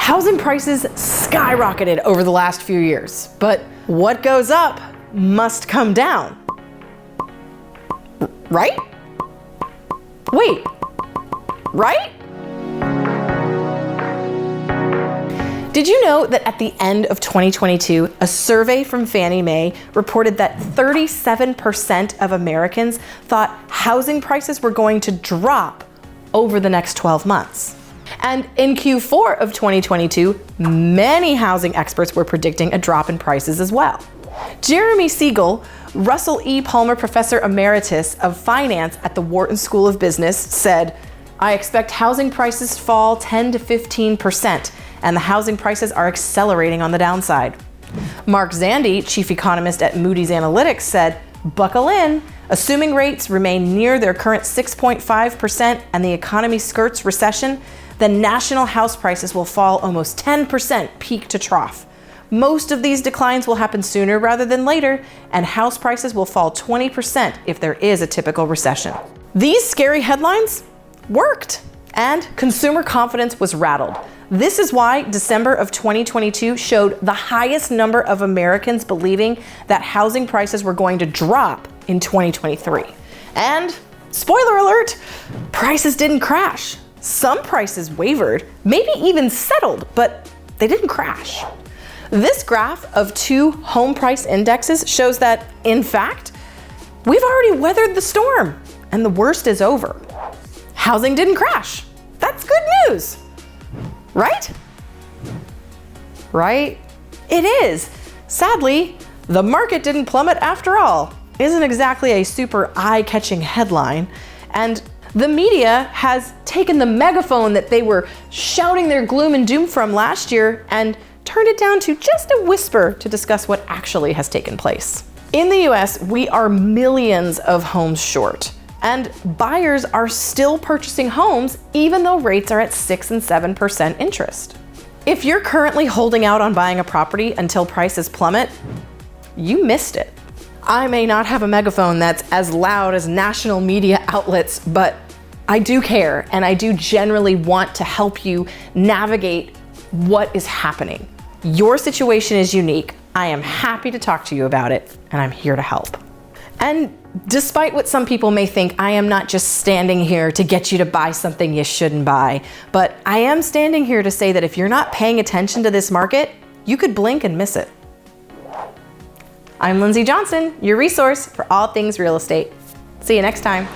Housing prices skyrocketed over the last few years, but what goes up must come down. Right? Wait, right? Did you know that at the end of 2022, a survey from Fannie Mae reported that 37% of Americans thought housing prices were going to drop over the next 12 months? And in Q4 of 2022, many housing experts were predicting a drop in prices as well. Jeremy Siegel, Russell E. Palmer Professor Emeritus of Finance at the Wharton School of Business, said, "I expect housing prices to fall 10 to 15%, and the housing prices are accelerating on the downside." Mark Zandi, chief economist at Moody's Analytics, said, "Buckle in. Assuming rates remain near their current 6.5% and the economy skirts recession, then national house prices will fall almost 10% peak to trough. Most of these declines will happen sooner rather than later, and house prices will fall 20% if there is a typical recession." These scary headlines worked, and consumer confidence was rattled. This is why December of 2022 showed the highest number of Americans believing that housing prices were going to drop in 2023. And spoiler alert, prices didn't crash. Some prices wavered, maybe even settled, but they didn't crash. This graph of two home price indexes shows that, in fact, we've already weathered the storm and the worst is over. Housing didn't crash. That's good news. Right? Right? It is. Sadly, the market didn't plummet after all. Isn't exactly a super eye-catching headline. And the media has taken the megaphone that they were shouting their gloom and doom from last year and turned it down to just a whisper to discuss what actually has taken place. In the US, we are millions of homes short, and buyers are still purchasing homes even though rates are at 6 and 7% interest. If you're currently holding out on buying a property until prices plummet, you missed it. I may not have a megaphone that's as loud as national media outlets, but I do care, and I do generally want to help you navigate what is happening. Your situation is unique. I am happy to talk to you about it, and I'm here to help. And despite what some people may think, I am not just standing here to get you to buy something you shouldn't buy, but I am standing here to say that if you're not paying attention to this market, you could blink and miss it. I'm Lindsey Johnson, your resource for all things real estate. See you next time.